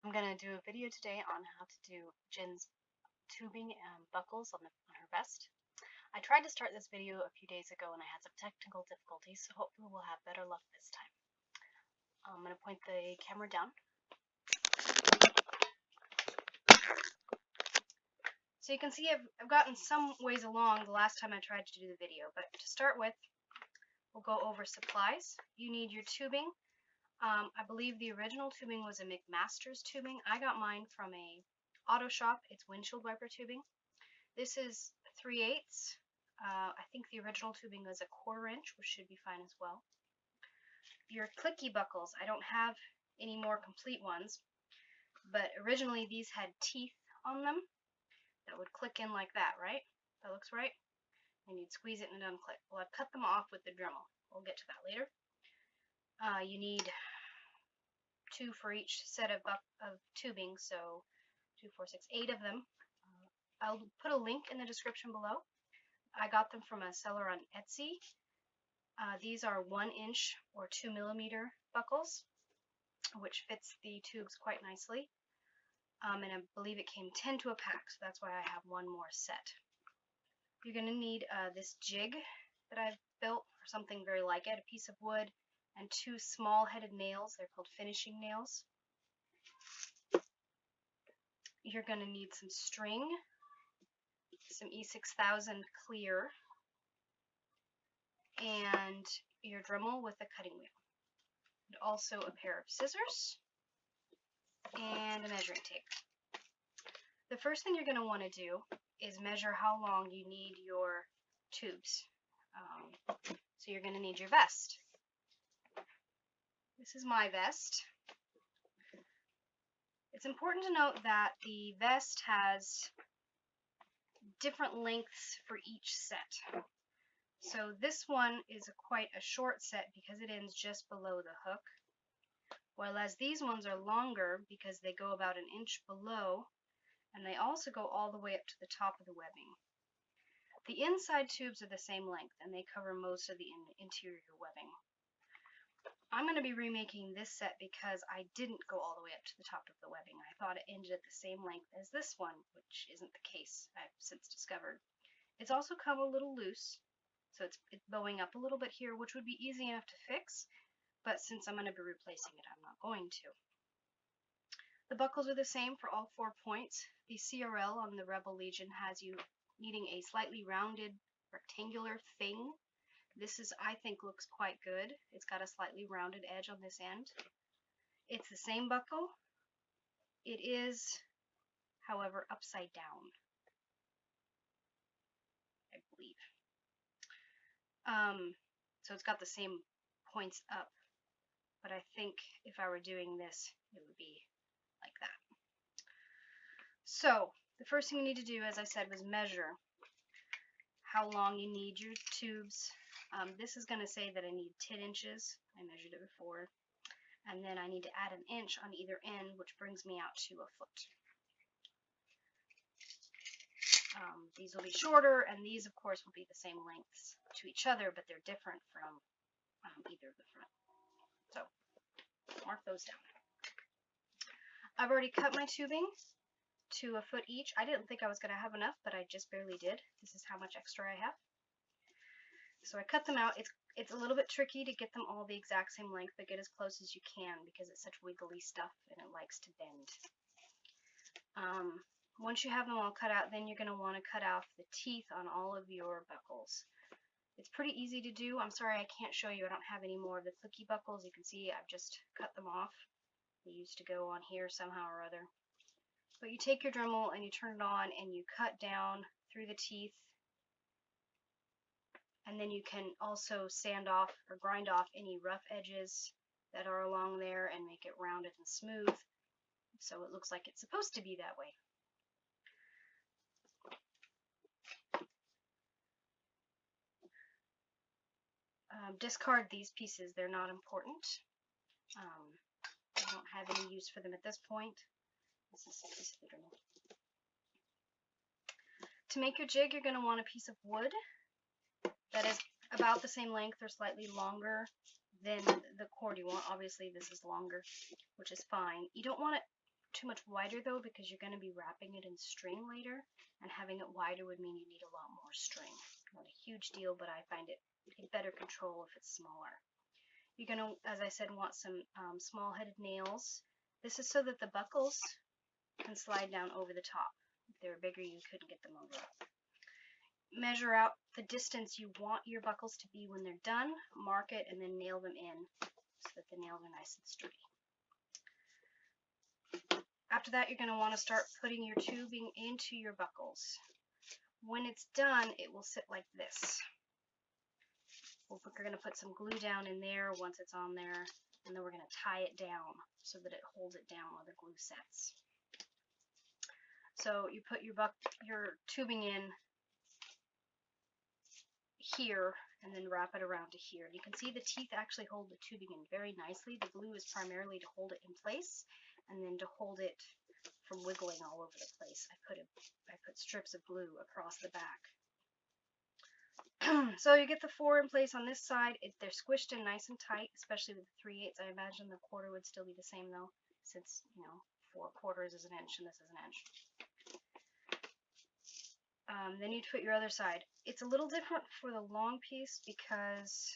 I'm going to do a video today on how to do Jyn's tubing and buckles on her vest. I tried to start this video a few days ago and I had some technical difficulties, so hopefully we'll have better luck this time. I'm going to point the camera down. So you can see I've gotten some ways along the last time I tried to do the video, but to start with, we'll go over supplies. You need your tubing. I believe the original tubing was a McMaster's tubing. I got mine from a auto shop. It's windshield wiper tubing. This is 3/8. I think the original tubing was a 1/4 inch, which should be fine as well. Your clicky buckles, I don't have any more complete ones, but originally these had teeth on them that would click in like that, right? That looks right? And you'd squeeze it and it unclick. Well, I've cut them off with the Dremel. We'll get to that later. You need 2 for each set of tubing, so 2, 4, 6, 8 of them. I'll put a link in the description below. I got them from a seller on Etsy. These are 1 inch or 2 millimeter buckles, which fits the tubes quite nicely. And I believe it came 10 to a pack, so that's why I have one more set. You're going to need this jig that I've built, or something very like it, a piece of wood, and 2 small-headed nails. They're called finishing nails. You're going to need some string, some E6000 clear, and your Dremel with a cutting wheel. And also a pair of scissors and a measuring tape. The first thing you're going to want to do is measure how long you need your tubes. So you're going to need your vest. This is my vest. It's important to note that the vest has different lengths for each set. So this one is quite a short set because it ends just below the hook, whereas these ones are longer because they go about 1 inch below, and they also go all the way up to the top of the webbing. The inside tubes are the same length, and they cover most of the interior webbing. I'm going to be remaking this set because I didn't go all the way up to the top of the webbing. I thought it ended at the same length as this one, which isn't the case, I've since discovered. It's also come a little loose, so it's bowing up a little bit here, which would be easy enough to fix, but since I'm going to be replacing it, I'm not going to. The buckles are the same for all 4 points. The CRL on the Rebel Legion has you needing a slightly rounded rectangular thing. This is, I think, looks quite good. It's got a slightly rounded edge on this end. It's the same buckle. It is, however, upside down, I believe. So it's got the same points up, but I think if I were doing this, it would be like that. So the first thing you need to do, as I said, was measure how long you need your tubes. This is going to say that I need 10 inches. I measured it before. And then I need to add 1 inch on either end, which brings me out to a foot. These will be shorter, and these, of course, will be the same lengths to each other, but they're different from either of the front. So mark those down. I've already cut my tubing to a foot each. I didn't think I was going to have enough, but I just barely did. This is how much extra I have. So I cut them out. It's a little bit tricky to get them all the exact same length, but get as close as you can because it's such wiggly stuff and it likes to bend. Once you have them all cut out, then you're going to want to cut off the teeth on all of your buckles. It's pretty easy to do. I'm sorry I can't show you. I don't have any more of the clicky buckles. You can see I've just cut them off. They used to go on here somehow or other. But you take your Dremel and you turn it on and you cut down through the teeth. And then you can also sand off or grind off any rough edges that are along there and make it rounded and smooth, so it looks like it's supposed to be that way. Discard these pieces, they're not important. I don't have any use for them at this point. This is a piece of the Dremel. To make your jig, you're going to want a piece of wood that is about the same length or slightly longer than the cord you want. Obviously this is longer, which is fine. You don't want it too much wider though, because you're going to be wrapping it in string later, and having it wider would mean you need a lot more string. Not a huge deal, but I find it in better control if it's smaller. You're going to, as I said, want some small-headed nails. This is so that the buckles can slide down over the top. If they were bigger, you couldn't get them over. Measure out the distance you want your buckles to be when they're done, mark it, and then nail them in so that the nails are nice and sturdy. After that, you're going to want to start putting your tubing into your buckles. When it's done, it will sit like this. We're going to put some glue down in there once it's on there, and then we're going to tie it down so that it holds it down while the glue sets. So you put your tubing in here and then wrap it around to here. You can see the teeth actually hold the tubing in very nicely. The glue is primarily to hold it in place and then to hold it from wiggling all over the place. I put strips of glue across the back. So you get the 4 in place on this side. They're squished in nice and tight, especially with the 3/8. I imagine the quarter would still be the same though, since 4/4 is an inch and this is an inch. Then you put your other side. It's a little different for the long piece because,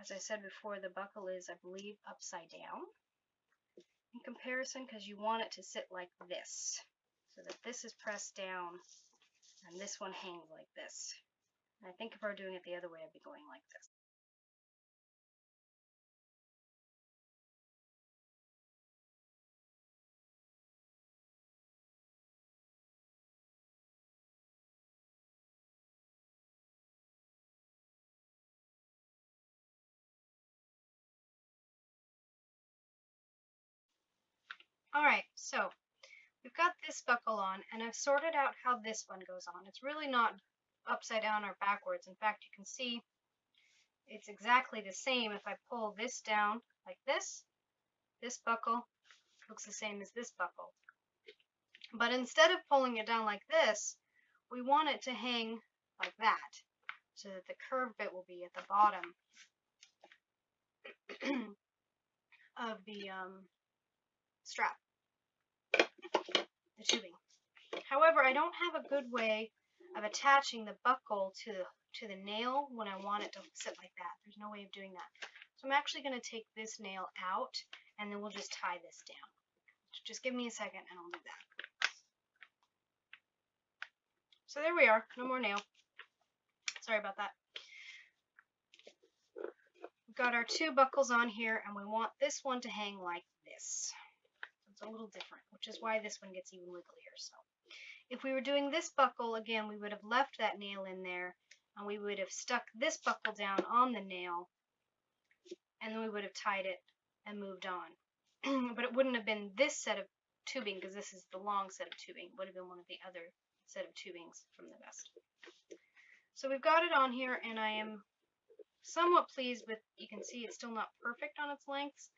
as I said before, the buckle is, I believe, upside down in comparison, because you want it to sit like this, so that this is pressed down and this one hangs like this. And I think if I were doing it the other way, I'd be going like this. Alright, so we've got this buckle on, and I've sorted out how this one goes on. It's really not upside down or backwards. In fact, you can see it's exactly the same. If I pull this down like this buckle looks the same as this buckle. But instead of pulling it down like this, we want it to hang like that, so that the curved bit will be at the bottom of the strap, the tubing. However, I don't have a good way of attaching the buckle to the nail when I want it to sit like that. There's no way of doing that. So I'm actually going to take this nail out, and then we'll just tie this down. Just give me a second and I'll do that. So there we are, no more nail. Sorry about that. We've got our 2 buckles on here, and we want this one to hang like this. So it's a little different, which is why this one gets even wigglier. So if we were doing this buckle, again, we would have left that nail in there, and we would have stuck this buckle down on the nail, and then we would have tied it and moved on. But it wouldn't have been this set of tubing, because this is the long set of tubing. It would have been one of the other set of tubings from the vest. So we've got it on here, and I am somewhat pleased with, you can see it's still not perfect on its lengths,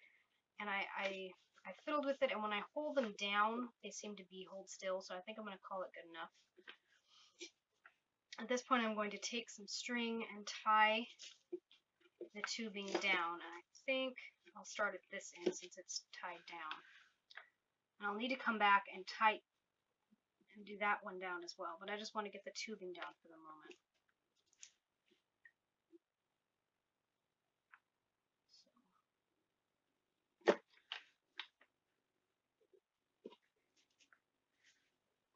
and I fiddled with it, and when I hold them down, they seem to hold still, so I think I'm going to call it good enough. At this point, I'm going to take some string and tie the tubing down, and I think I'll start at this end since it's tied down. And I'll need to come back and do that one down as well, but I just want to get the tubing down for the moment.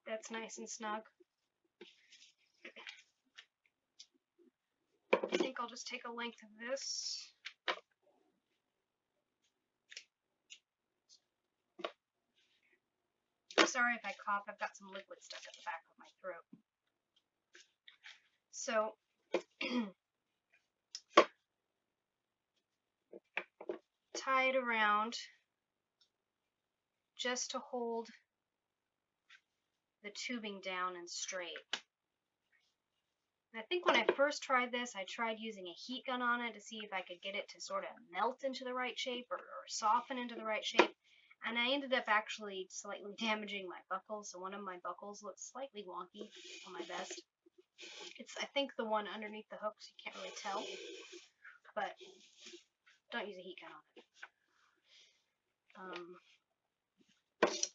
That's nice and snug. I think I'll just take a length of this. Sorry if I cough, I've got some liquid stuck at the back of my throat. So tie it around just to hold the tubing down and straight. And I think when I first tried this, I tried using a heat gun on it to see if I could get it to sort of melt into the right shape or soften into the right shape. And I ended up actually slightly damaging my buckle, so one of my buckles looks slightly wonky on my vest. It's, I think, the one underneath the hook, so you can't really tell. But don't use a heat gun on it.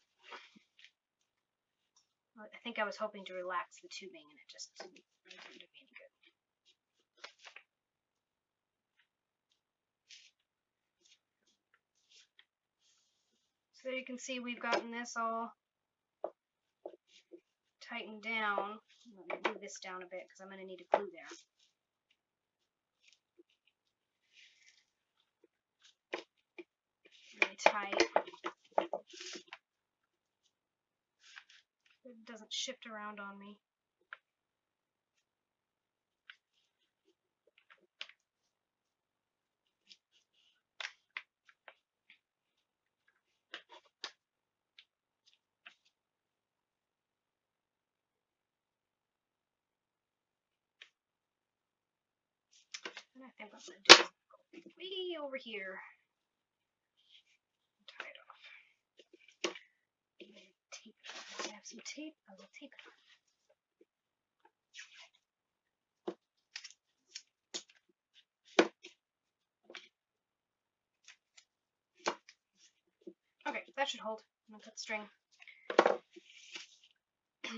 I think I was hoping to relax the tubing, and it just didn't do me any good. So you can see we've gotten this all tightened down. Let me move this down a bit because I'm going to need to glue there. Really tight. It doesn't shift around on me. And I think what I'm going to do is go way over here. Tie it off. Tape it off. I have some tape. I will tape it off. Okay, that should hold. I'm going to cut string.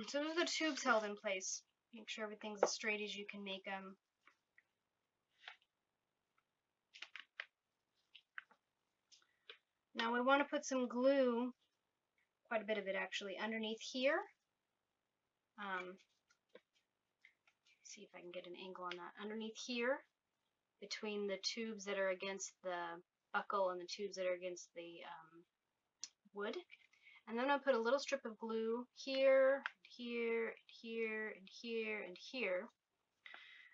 So those are the tubes held in place. Make sure everything's as straight as you can make them. Now we want to put some glue, quite a bit of it actually, underneath here. See if I can get an angle on that. Underneath here, between the tubes that are against the buckle and the tubes that are against the wood. And then I'll put a little strip of glue here, here, here, and here, and here.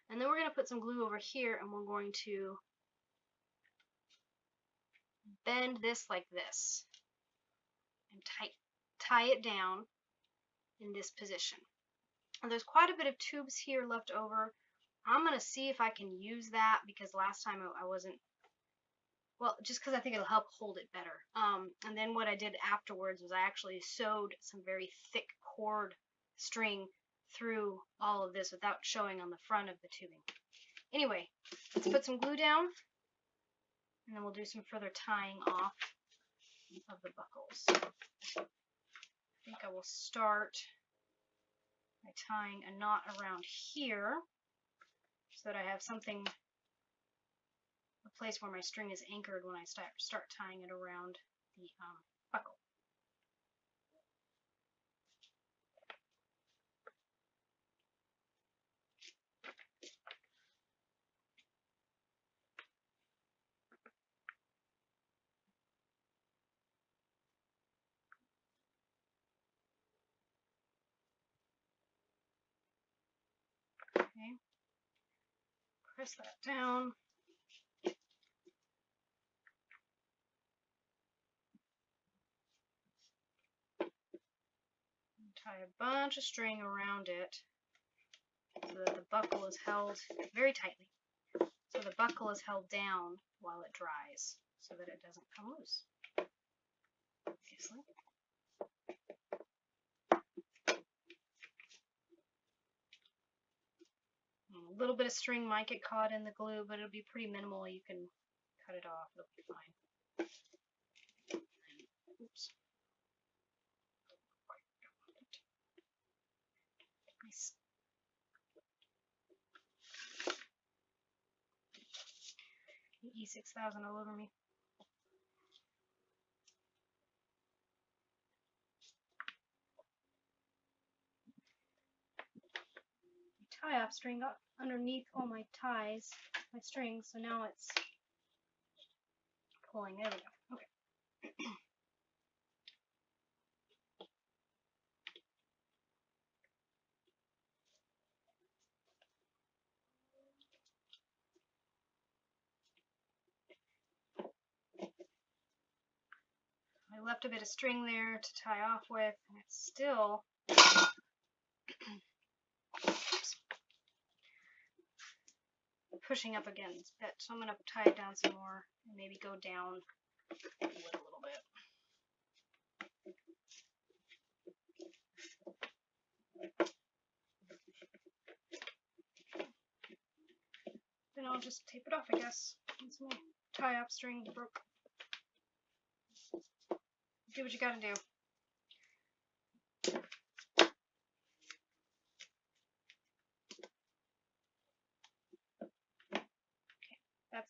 And then we're going to put some glue over here, and we're going to bend this like this and tie it down in this position. And there's quite a bit of tubes here left over. I'm going to see if I can use that because last time I wasn't, well, just because I think it'll help hold it better. And then what I did afterwards was I actually sewed some very thick cord string through all of this without showing on the front of the tubing. Anyway, let's put some glue down, and then we'll do some further tying off of the buckles. I think I will start by tying a knot around here so that I have something, a place where my string is anchored when I start tying it around the buckle. Okay, press that down. Tie a bunch of string around it so that the buckle is held very tightly. So the buckle is held down while it dries so that it doesn't come loose. Obviously. A little bit of string might get caught in the glue, but it'll be pretty minimal. You can cut it off. It'll be fine. Oops. Nice. E6000 all over me. Tie off string up underneath all my ties, my strings, so now it's pulling. There we go. Okay. I left a bit of string there to tie off with, and it's still pushing up against it, so I'm going to tie it down some more and maybe go down a little bit. Then I'll just tape it off, I guess. It's my tie-up string broke. Do what you gotta do.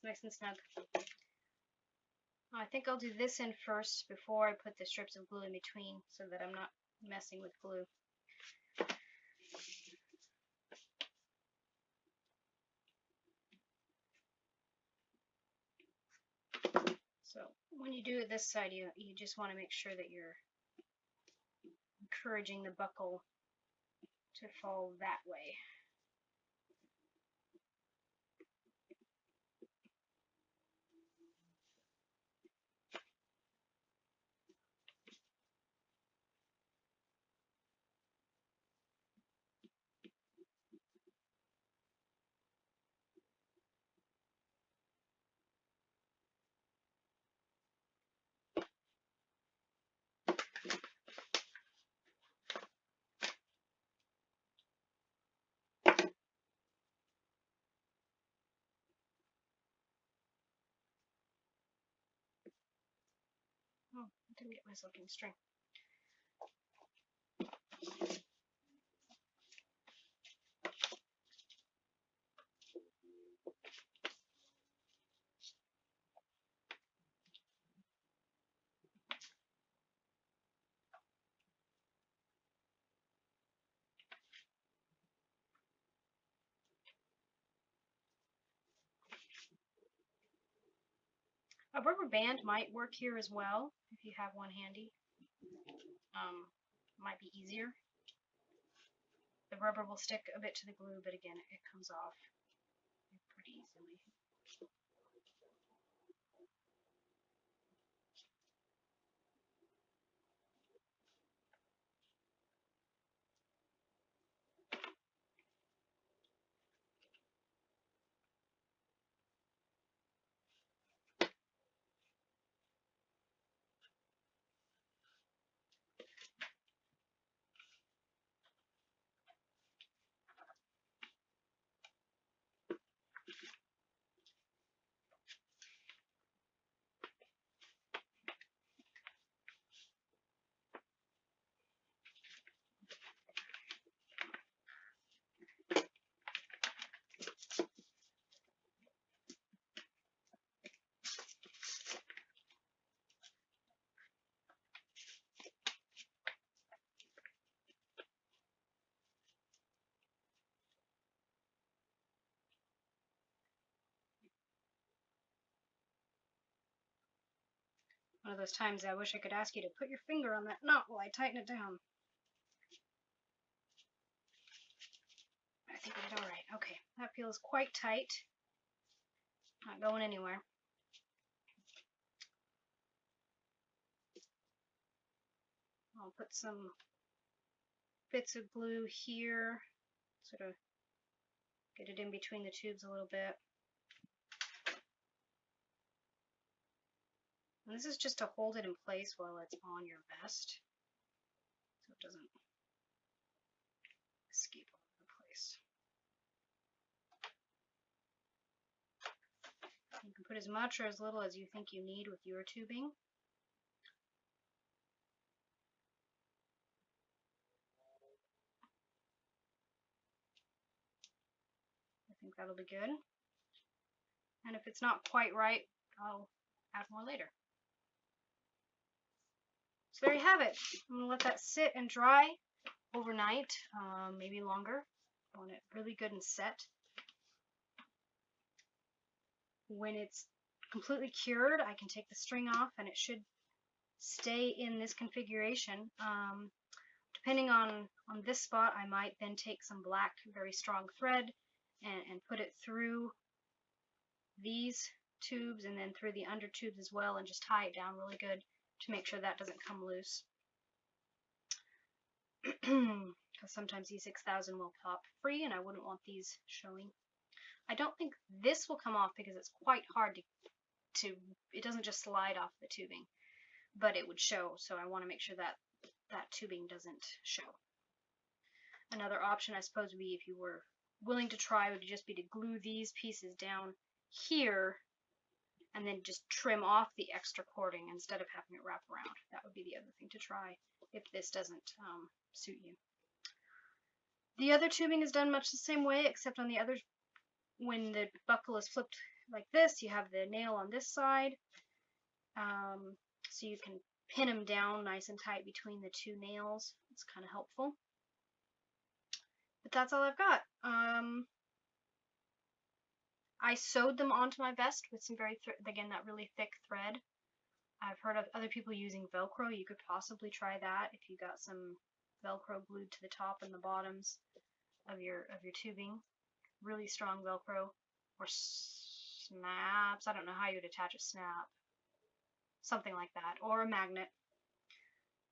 nice and snug. I think I'll do this in first before I put the strips of glue in between so that I'm not messing with glue. So when you do it this side, you just want to make sure that you're encouraging the buckle to fall that way. Oh, I didn't get myself in the string. A rubber band might work here as well if you have one handy. Might be easier. The rubber will stick a bit to the glue, but again, it comes off pretty easily. One of those times I wish I could ask you to put your finger on that knot while I tighten it down. I think I did alright. Okay, that feels quite tight. Not going anywhere. I'll put some bits of glue here, sort of get it in between the tubes a little bit. And this is just to hold it in place while it's on your vest, so it doesn't escape all over the place. You can put as much or as little as you think you need with your tubing. I think that'll be good. And if it's not quite right, I'll add more later. So there you have it. I'm going to let that sit and dry overnight, maybe longer. I want it really good and set. When it's completely cured, I can take the string off and it should stay in this configuration. Depending on this spot, I might then take some black, very strong thread and put it through these tubes and then through the under tubes as well, and just tie it down really good to make sure that doesn't come loose. Because sometimes these 6000 will pop free and I wouldn't want these showing. I don't think this will come off because it's quite hard to it doesn't just slide off the tubing, but it would show, so I want to make sure that that tubing doesn't show. Another option, I suppose, would be, if you were willing to try, would just be to glue these pieces down here and then just trim off the extra cording instead of having it wrap around. That would be the other thing to try if this doesn't suit you. The other tubing is done much the same way, except on the other, when the buckle is flipped like this. You have the nail on this side, so you can pin them down nice and tight between the two nails. It's kind of helpful. But that's all I've got. I sewed them onto my vest with some again, that really thick thread. I've heard of other people using Velcro. You could possibly try that if you got some Velcro glued to the top and the bottoms of your tubing. Really strong Velcro, or snaps. I don't know how you would attach a snap. Something like that, or a magnet.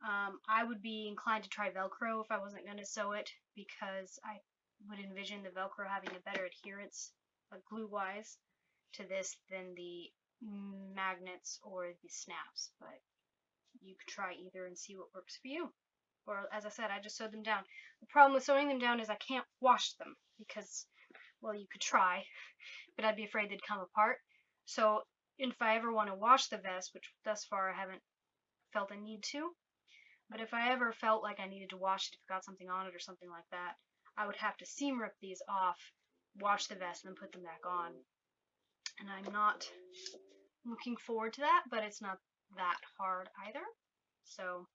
I would be inclined to try Velcro if I wasn't going to sew it, because I would envision the Velcro having a better adherence, glue-wise, to this than the magnets or the snaps. But you could try either and see what works for you. Or, as I said, I just sewed them down. The problem with sewing them down is I can't wash them because, well, you could try, but I'd be afraid they'd come apart. So if I ever want to wash the vest, which thus far I haven't felt a need to, but if I ever felt like I needed to wash it, if I got something on it or something like that, I would have to seam rip these off, wash the vest, and then put them back on. And I'm not looking forward to that, but it's not that hard either. So